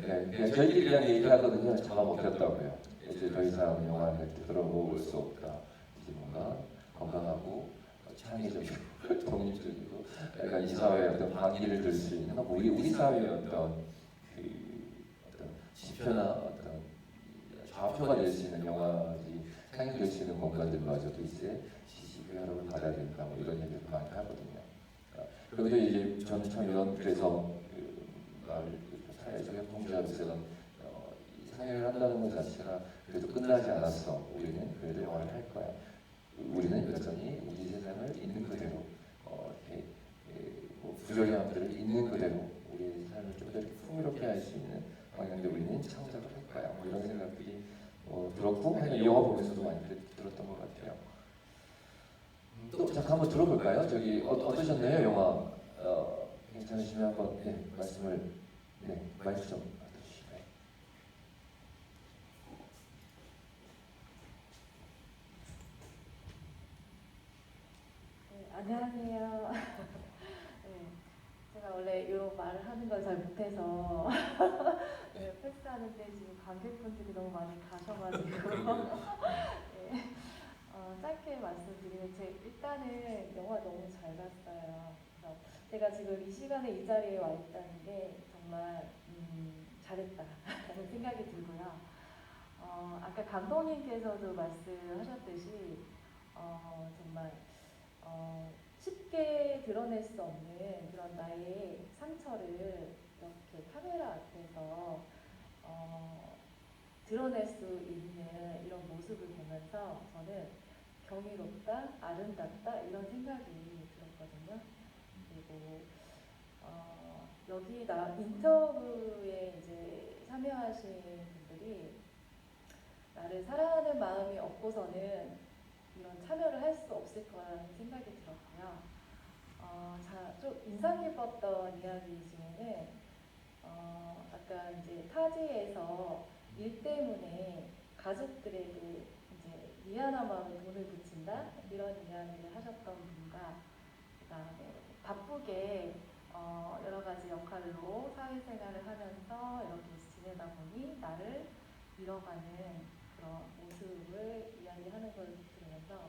네, 저희들이 그냥 얘기하거든요. 잡아먹혔다고요. 이제 더 이상 영화를 되돌아볼 수 없다. 이제 뭔가 건강하고 창의적이고 독립적이고 약간 이 사회의 어떤 반기를 들 수 있는 우리 사회의 어떤 어떤 지표나 어떤 좌표가 될 수 있는 영화들이 상영될 수 있는 공간들마저도 이제 CGV화를 받아야 된다. 뭐 이런 얘기를 많이 하거든요. 그런데 이제 저는 참 이런 그래서 사회적 협동조합에서는 상영을 한다는 것 자체가 그래도 끝나지 않았어. 우리는 그래도 영화를 할 거야. 우리는 여전히 우리 세상을 있는 그대로 이렇게 뭐 부조리함들을 있는 그대로 우리의 삶을 좀 더 이렇게 풍요롭게 할 수 있는 방향で우리는 창작을 할 거야. 뭐 이런 생각들이 들었고 이 영화 보면서도 많이 들었던 것 같아요. 또 잠깐 한번 들어볼까요? 저기 어떠셨나요 영화? 괜찮으시면 한번 말씀을 마이크 좀 받아주실까요? 네, 안녕하세요. 네, 제가 원래 이 말을 하는 걸 잘 못해서 네, 패스하는데 지금 관객분들이 너무 많이 가셔가지고 네, 짧게 말씀드리면 일단은 영화 너무 잘 봤어요. 그래서 제가 지금 이 시간에 이 자리에 와 있다는 게 정말 잘했다라는 생각이 들고요. 아까 감독님께서도 말씀하셨듯이 정말 쉽게 드러낼 수 없는 그런 나의 상처를 이렇게 카메라 앞에서 드러낼 수 있는 이런 모습을 보면서 저는 경이롭다, 아름답다 이런 생각이 들었거든요. 그리고 여기 인터뷰에 이제 참여하신 분들이 나를 사랑하는 마음이 없고서는 이런 참여를 할 수 없을 거라는 생각이 들었고요. 좀 인상 깊었던 이야기 중에는 아까 이제 타지에서 일 때문에 가족들에게 이제 미안한 마음에 돈을 붙인다 이런 이야기를 하셨던 분과 그다음에 바쁘게 여러 가지 역할로 사회생활을 하면서 이렇게 지내다 보니 나를 잃어가는 그런 모습을 이야기하는 걸 들으면서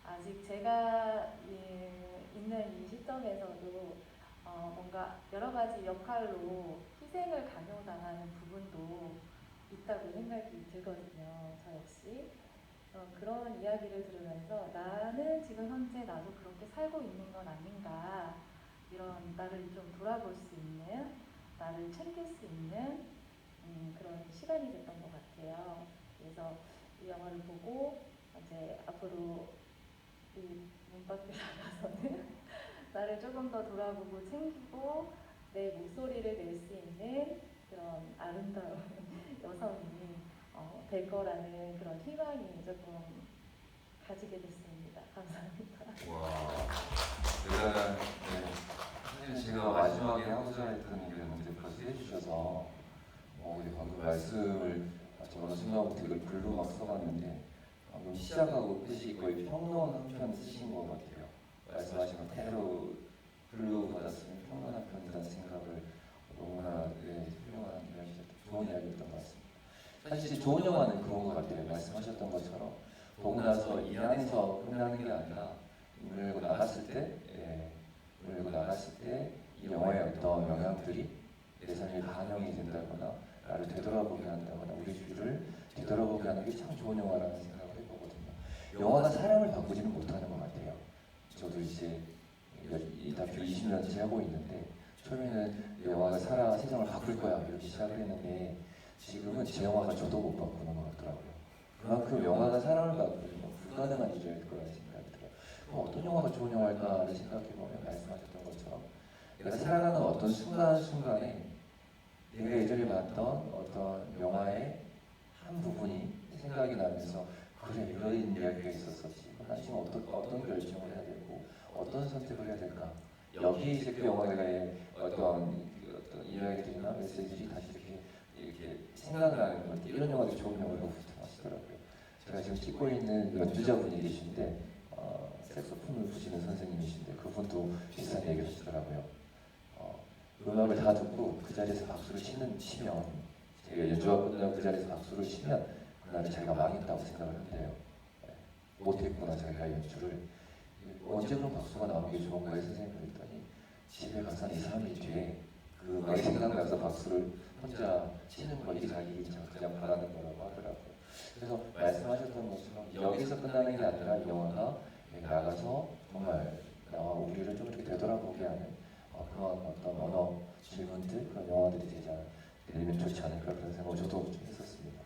아직 제가 있는 이 시점에서도 뭔가 여러 가지 역할로 희생을 강요당하는 부분도 있다고 생각이 들거든요. 저 역시 그런 이야기를 들으면서 나는 지금 현재 나도 그렇게 살고 있는 건 아닌가 이런 나를 좀 돌아볼 수 있는 나를 챙길 수 있는 그런 시간이 됐던 것 같아요. 그래서 이 영화를 보고 이제 앞으로 이 문 밖에 나가서는 나를 조금 더 돌아보고 챙기고 내 목소리를 낼 수 있는 그런 아름다운 여성이 될 거라는 그런 희망이 조금 가지게 됐습니다. 감사합니다. 와, 사실 제가 마지막에 하고자 했던 얘기를 먼저 벌써 해주셔서 우리 방금 말씀을 저는 순간부터 이걸 글로 막 써봤는데 방금 시작하고 끝이 거의 평론 한 편 쓰신 것 같아요. 말씀하신 것 그대로 글로 받았으면 평론 한 편이라는 생각을 너무나 훌륭한 이야기, 좋은 이야기였던 것 같습니다. 사실 좋은 영화는 그런 것 같아요. 말씀하셨던 것처럼 보고 나서 이 안에서 끝나는 게 아니라 문을 열고 나갔을 때, 문을 열고 나갔을 때 이 영화의 어떤 영향들이 내 삶에 반영이 된다거나 나를 되돌아보게 한다거나 우리 주위를 되돌아보게 하는 게 참 좋은 영화라는 생각을 해보거든요. 영화가 사람을 바꾸지는 못하는 것 같아요. 저도 이제 이 다큐 20년째 하고 있는데 처음에는 영화가 세상을 바꿀 거야 이렇게 시작을 했는데 지금은 제 영화가 저도 못 바꾸는 것 같더라고요. 그만큼 영화가 사람을 바꾸는 건 불가능한 일일 거라는 생각이 들어요. 어떤 영화가 좋은 영화일까를 생각해보면 말씀하셨던 것처럼 내가 살아가는 어떤 순간순간에 내가 예전에 봤던 어떤 영화의 한 부분이 생각이 나면서 그래 이런 이야기가 있었었지. 난 지금 어떤 결정을 해야 되고 어떤 선택을 해야 될까. 여기 이제 그 영화의 어떤 이야기들이나 메시지들이 다시 이렇게 생각나는 것 같아요. 이런 영화들이 좋은 영화라고 하시더라고요. 제가 지금 찍고 있는 연주자분이 계신데 색소폰을 부시는 선생님이신데 그분도 비슷한 얘기를 하시더라고요. 음악을 다 듣고 그 자리에서 박수를 치면 제가 연주가 끝나고 그 자리에서 박수를 치면 그날은 자기가 망했다고 생각을 한대요. 못했구나 자기가 연주를. 언제 그런 박수가 나오는 게 좋은 거예요 선생님 그랬더니 집에 가서 한 2, 3일 뒤에 그 음악이 생각나서 박수를 혼자 치는 거 이게 자기 그냥 바라는 거라고 하더라고요. 그래서 말씀하셨던 것처럼 여기서 끝나는 게 아니라 이 영화가 나가서 정말 나와 우리를 좀 이렇게 되돌아보게 하는 그런 어떤 언어 질문들 그런 영화들이 되면 좋지 않을까 그런 생각을 저도 좀 했었습니다.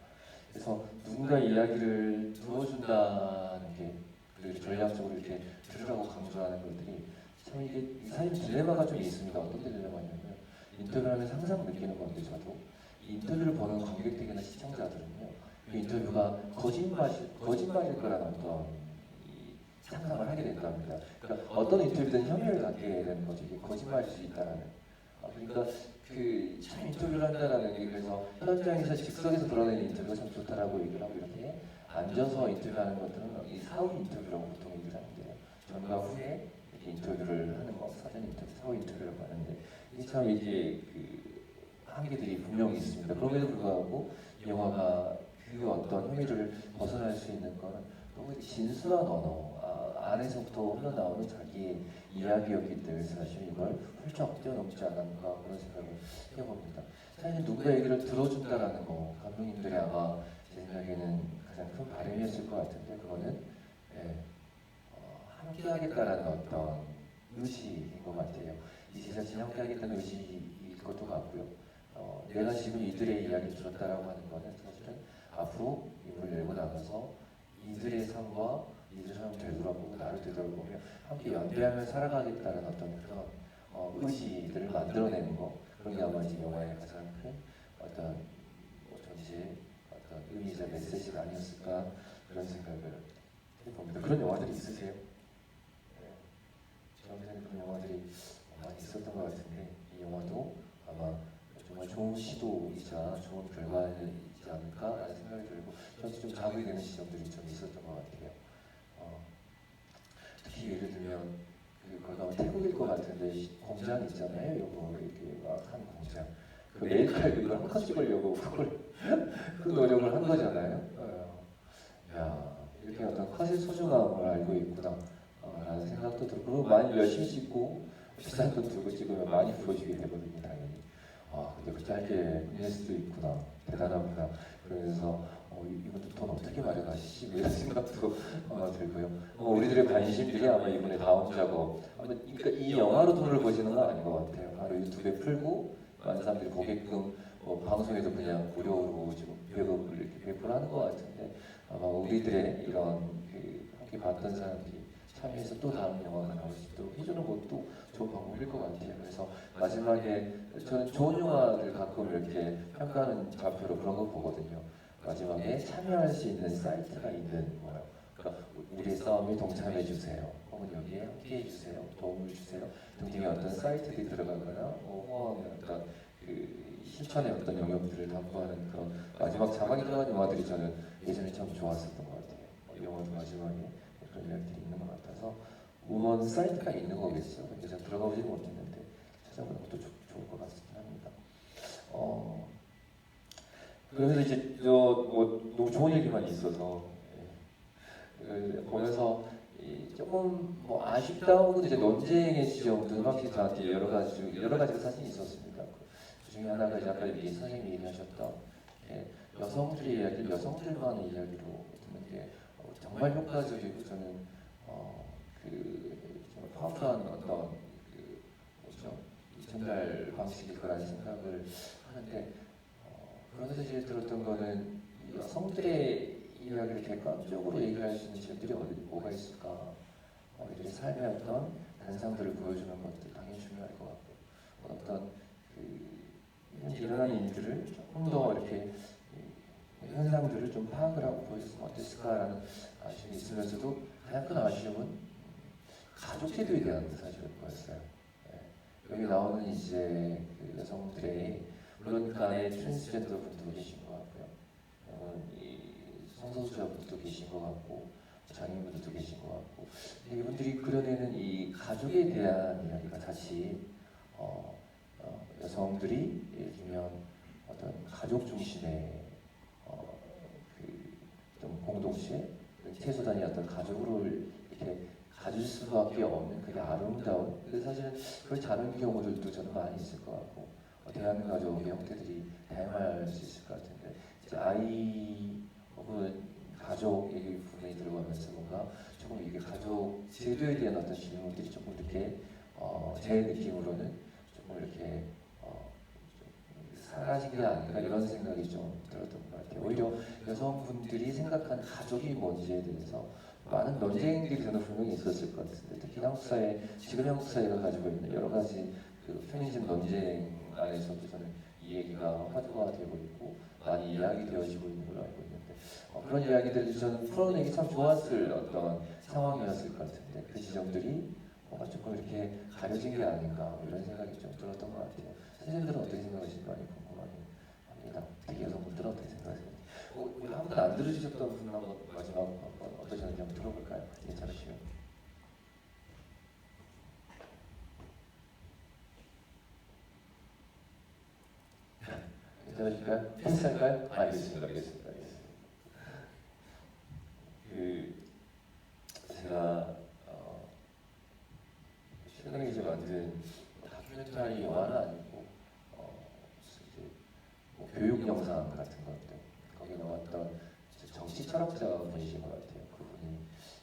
그래서 누군가 이야기를 들어준다는 게 그리고 전략적으로 이렇게 들으라고 강조하는 것들이 참 이게 사실 딜레마가 좀 있습니다. 어떤 딜레마냐면 인터뷰를 하면서 항상 느끼는 건데 저도 이 인터뷰를 보는 관객들이나 시청자들은요 그 인터뷰가 거짓말일 거라는 어떤 상상을 하게 된답니다. 그러니까 어떤 인터뷰든 혐의를 갖게 되는 거죠. 이게 거짓말일 수 있다라는. 그러니까 참 인터뷰를 한다라는 게 그래서 현장에서 즉석에서 드러내는 인터뷰가 참 좋다라고 얘기를 하고 이렇게 앉아서 인터뷰하는 것들은 이 사후 인터뷰라고 보통 얘기를 하는데요. 전과 후에 이렇게 인터뷰를 하는 거 사전 인터뷰, 사후 인터뷰라고 하는데 이게 참 이게 한계들이 분명히 있습니다. 그럼에도 불구하고 이 영화가 그 어떤 혐의를 벗어날 수 있는 거는 너무 진솔한 언어 안에서부터 흘러나오는 자기의 이야기였기 때문에 사실 이걸 훌쩍 뛰어넘지 않았는가 그런 생각을 해봅니다. 사실 누구의 얘기를 들어준다라는 거 감독님들이 아마 제 생각에는 가장 큰 바람이었을 것 같은데 그거는 함께 하겠다라는 어떤 의지인 것 같아요. 이 제작진이 함께 하겠다는 의지일 것도 같고요. 내가 지금 이들의 이야기를 들었다라고 하는 거는 사실은 앞으로 이걸 열고 나가서 이들의 삶과 이들의 삶을 되돌아보고 나를 되돌아보며 함께 연대하며 살아가겠다는 어떤 그런 의지들을 만들어내는 거 그런 게 아마 이 영화의 가장 큰 어떤 전체의 어떤 어떤 의미자 메시지가 아니었을까 그런 생각을 해봅니다. 그런 영화들이 있으세요? 네. 저한테는 그런 영화들이 많이 있었던 것 같은데 이 영화도 아마 정말 좋은 시도이자 좋은 결과이지 않을까라는 생각이 들고 저도 좀 자극이 되는 지점들이 좀 있었던 것 같아요. 특히 예를 들면 거기가 태국일 것 같은데 공장 있잖아요. 이거 이렇게 막 한 공장. 그 메이크업 이걸 한컷 찍으려고 그걸 그 노력을 한 거잖아요. 야 이렇게 어떤 컷의 소중함을 알고 있구나 라는 생각도 들고 그리고 많이 열심히 찍고 비싼 돈 들고 찍으면 많이 보여주게 되거든요. 당연히. 근데 그 짧게 끝낼 수도 있구나. 대단하구나. 그러면서 이분도 돈 어떻게 마련하시지? 이런 생각도 들고요. 우리들의 관심들이 아마 이번에 다음 작업, 그러니까 이 영화로 돈을 버시는 건 아닌 것 같아요. 바로 유튜브에 풀고 많은 사람들이 보게끔 방송에도 그냥 무료로 지금 배급을 이렇게 배포를 하는 것 같은데 아마 우리들의 이런 함께 봤던 사람들이 참여해서 또 다음 영화가 나올 수 있도록 해주는 것도 좋은 방법일 것 같아요. 그래서 마지막에 저는 좋은 영화를 가끔 이렇게 평가하는 좌표로 그런 거 보거든요. 마지막에 참여할 수 있는 사이트가 있는 거예요. 그러니까 우리의 싸움에 동참해 주세요. 혹은 여기에 함께 해주세요. 도움을 주세요. 등등의 어떤 사이트들이 들어가거나 호응의 어떤 실천의 어떤 영역들을 담보하는 그런 마지막 자막이 들어간 영화들이 저는 예전에 참 좋았었던 것 같아요. 영화도 마지막에 그런 이야기들이 있는 것 같아서 음원 사이트가 있는 거겠죠. 근데 제가 들어가 보지는 못했는데 찾아보는 것도 좋을 것 같긴 합니다. 그래서 이제 너무 좋은 얘기만 있어서 보면서 조금 아쉽다고 이제 논쟁의 지점도 확실히 저한테 여러 가지가 사실 있었습니다. 그 중에 하나가 이제 아까 여기 선생님이 얘기하셨던 여성들의 이야기, 여성들만의 이야기로 듣는 게 정말 효과적이고 저는 정말 파워풀한 어떤 뭐죠 전달 방식일 거라는 생각을 하는데 그런데 이제 들었던 거는 여성들의 이야기를 객관적으로 얘기할 수 있는 질들이 뭐가 있을까? 이들의 삶의 어떤 단상들을 보여주는 것도 당연히 중요할 것 같고 어떤 현재 일어나는 일들을 조금 더 이렇게 현상들을 좀 파악을 하고 보여줬으면 어땠을까라는 아쉬움이 있으면서도 가장 큰 아쉬움은 가족 제도에 대한 사실을 보였어요. 여기 나오는 이제 여성들의 물론 그 안에 트랜스젠더 분도 계신 것 같고요. 이 성소수자 분도 계신 것 같고 장애인분들도 계신 것 같고 이분들이 그려내는 이 가족에 대한 이야기가 다시 여성들이 예를 들면 어떤 가족 중심의 좀 공동체 최소한의 어떤 가족을 이렇게 가질 수밖에 없는 그게 아름다운 사실은 그렇지 않은 경우들도 저는 많이 있을 것 같고 대한가족의 형태들이 다양할 수 있을 것 같은데 이제 아이 혹은 가족 얘기 부분이 들어가면서 뭔가 조금 이게 가족 제도에 대한 어떤 질문들이 조금 이렇게 제 느낌으로는 조금 이렇게 사라진 게 아닌가 이런 생각이 좀 들었던 것 같아요. 오히려 여성분들이 생각한 가족이 뭔지에 대해서 많은 논쟁들이 저는 분명히 있었을 것 같은데 특히 한국 사회, 지금 한국 사회가 가지고 있는 여러 가지 페미니즘 논쟁 안에서도 저는 이 얘기가 화두가 되고 있고 많이 이야기되어지고 있는 걸로 알고 있는데 그런 이야기들을 저는 풀어내기 참 좋았을 어떤 상황이었을 것 같은데 그 지점들이 뭔가 조금 이렇게 가려진 게 아닌가 이런 생각이 좀 들었던 것 같아요. 선생님들은 어떻게 생각하실까 궁금합니다. 특히 여성분들은 어떻게 생각하세요? 한 번 안 들으셨던 분 한번 마지막 한번 어떠셨는지 한번 들어볼까요? 괜찮으시면. 괜찮으실까요? 패스할까요? 알겠습니다. 제가 최근에 이제 만든 다큐멘터리 영화는 아니고 이제 교육 영상 같은 것들 거기에 나왔던 정치 철학자 분이신 것 같아요. 그분이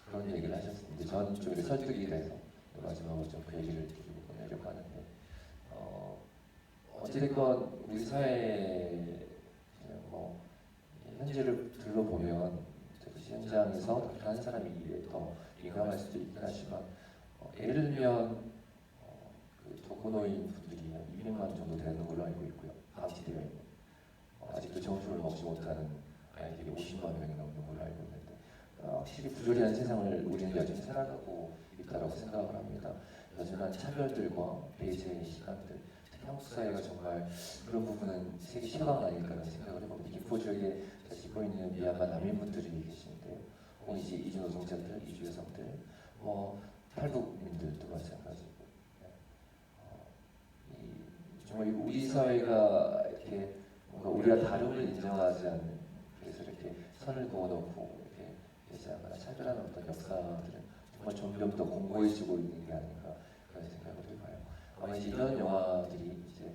그런 얘기를 하셨는데 저는 좀 설득이 돼서 마지막으로 좀 그 얘기를 드리고 보내려고 하는데 어찌됐건 우리 사회 현재를 둘러보면 그 현장에서 다른 사람이 더 민감할 수도 있긴 하지만 예를 들면 독거노인 분들이 한 200만 정도 되는 걸로 알고 있고요. 감시되어 있는 아직도 정신을 먹지 못하는 아이들이 50만 명이 넘는 걸로 알고 있는데 확실히 부조리한 세상을 우리는 여전히 살아가고 있다고 생각을 합니다. 여전한 차별들과 배제의 시간들, 특히 한국 사회가 정말 그런 부분은 세계 최강 아닐까라는 생각을 해봅니다. 김포 지역에 지고 있는 미얀마 난민분들이 계시는데요. 혹은 이제 이주 노동자들, 이주 여성들, 탈북민들도 마찬가지고, 정말 우리 사회가 이렇게 뭔가 우리가 다름을 인정하지 않는, 그래서 이렇게 선을 그어놓고 이렇게 배제하거나 차별하는 어떤 역사들은 정말 점점 더 공고해지고 있는 게 아닌가 그런 생각을 해봐요. 아마 이제 이런 영화들이 이제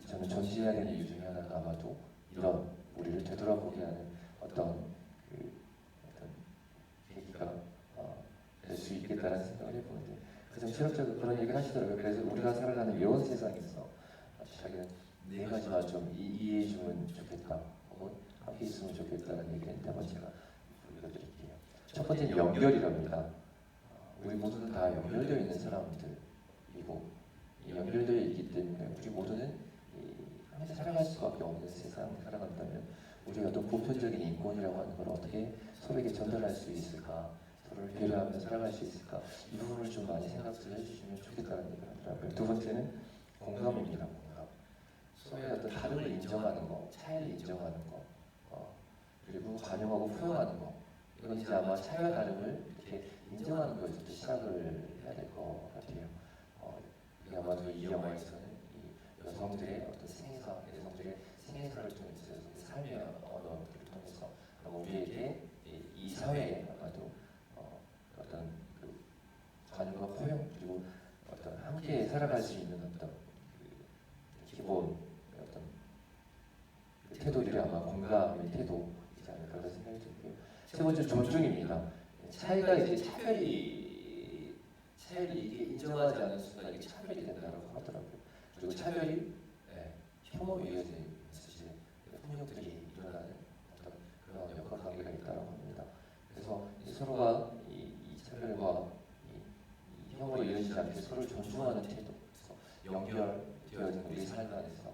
저는 전시해야 되는 이유 중에 하나가 아마도 이런 우리를 되돌아보게 하는 어떤 계기가 될 수 있겠다는 생각을 해보는데 가장 철학적으로 그런 얘기를 하시더라고요. 그래서 우리가 살아가는 이런 세상에서 자기는 네 가지만 좀 이해해주면 좋겠다, 혹은 함께 있으면 좋겠다는 얘기를 했는데 한번 제가 불러드릴게요. 첫 번째는 연결이랍니다. 우리 모두는 다 연결되어 있는 사람들이고 연결되어 있기 때문에 우리 모두는 함께 살아갈 수밖에 없는 세상을 살아간다면 우리가 또 보편적인 인권이라고 하는 걸 어떻게 서로에게 전달할 수 있을까, 서로를 배려하며 살아갈 수 있을까, 이 부분을 좀 많이 생각을 해주시면 좋겠다는 얘기를 하더라고요. 두 번째는 공감입니다. 공감. 서로의 어떤 다름을 인정하는 거, 차이를 인정하는 거, 그리고 반영하고 포용하는 거. 이건 이제 아마 차이와 다름을 이렇게 인정하는 것부터 시작을 해야 될 것 같아요. 이게 아마도 이 영화에서는 이 여성들의 어떤 생애사, 여성들의 생애사를 통해서 삶의 언어들을 통해서 우리에게 이 사회에 아마도 어떤 그 관용과 포용, 그리고 어떤 함께 살아갈 수 있는 어떤 기본 어떤 그 태도들이 아마 공감의 태도이지 않을까 그런 생각이 들고요. 세 번째 존중입니다. 차이가 이제 차이를 이게 인정하지 않는 순간 이게 차별이 된다고 하더라고요. 그리고 차별이 혐오에 이어져 있을 때 폭력들이 일어나는 어떤 그런 역학 관계가 있다고 합니다. 그래서 서로가 이 차별과 이 혐오로 이어지지 않게 서로를 존중하는 태도, 그래서 연결되어진 우리 삶 안에서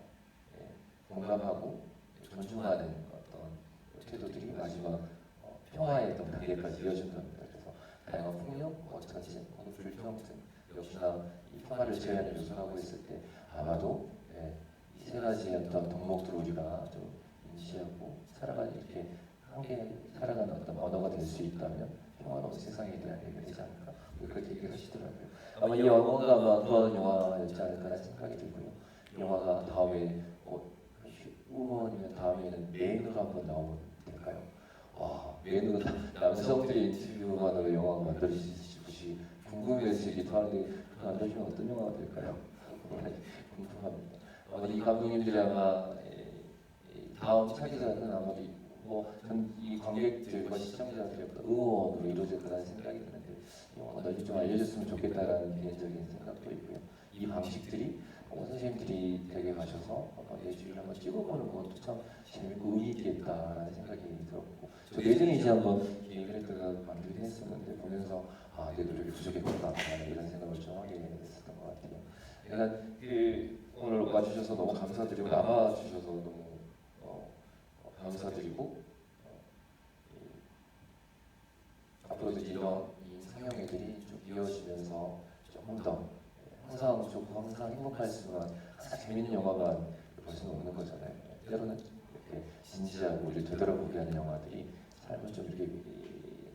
공감하고 존중하는 어떤 태도들이 마지막 평화의 어떤 단계까지 이어진답니다. 그래서 다양한 폭력, 전쟁, 불평등 역시나 이 평화를 제외하는 요소라고 했을 때 아마도 이 세 가지의 어떤 덕목들을 우리가 좀 인지하고 살아가는 이렇게 함께 살아가는 어떤 언어가 될 수 있다면 평화로운 세상에 대한 얘기가 되지 않을까 그렇게 얘기를 하시더라고요. 아마 이 영화가 아마 그런 영화였지 않을까라는 생각이 들고요. 영화가 다음에 우먼이면 다음에는 메인으로 한번 나오면 될까요? 메인으로 남성들의 인터뷰만으로 영화가 만들어지실지 궁금해지기도 하는데 만들어지면 어떤 영화가 될까요? 궁금합니다. 이 감독님들이 아마 다음 차기작은 아마도 이 관객들과 시청자들의 응원으로 이루어질 거라는 생각이 드는데 영화가 널리 좀 알려졌으면 좋겠다라는 개인적인 생각도 있고요. 이 방식들이 선생님들이 댁에 가셔서 예술을 한번 찍어보는 것도 참 재밌고 의미 있겠다라는 생각이 들었고 저 예전에 이제 한번 기획을 만들긴 했었는데 보면서 내 노력이 부족했구나 이런 생각을 좀 하게 됐었던 것 같아요. 그러니까 오늘 와주셔서 너무 감사드리고 남아주셔서 너무 감사드리고 앞으로도 이런 상영회들이 좀 이어지면서 조금 더 항상 좋고 항상 행복할 수만 항상 재밌는 영화만 볼 수는 없는 거잖아요. 때로는 이렇게 진지하고 우리를 되돌아보게 하는 영화들이 삶을 좀 이렇게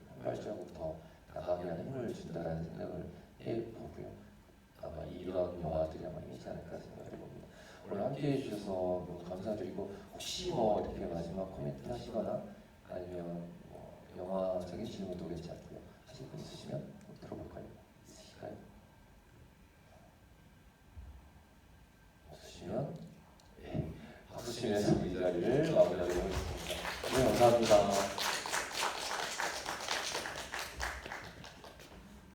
한 발자국 더 나가게 하는 힘을 준다는 생각을 해보고요. 아마 이런 영화들이 아마 있지 않을까 생각을 해봅니다. 오늘 함께 해주셔서 너무 감사드리고 혹시 이렇게 마지막 코멘트 하시거나 아니면 영화적인 질문도 괜찮고요. 하실 분 있으시면 들어볼까요? 있으실까요? 없으시면 박수 치면서 이 자리를 마무리하도록 하겠습니다. 네, 감사합니다.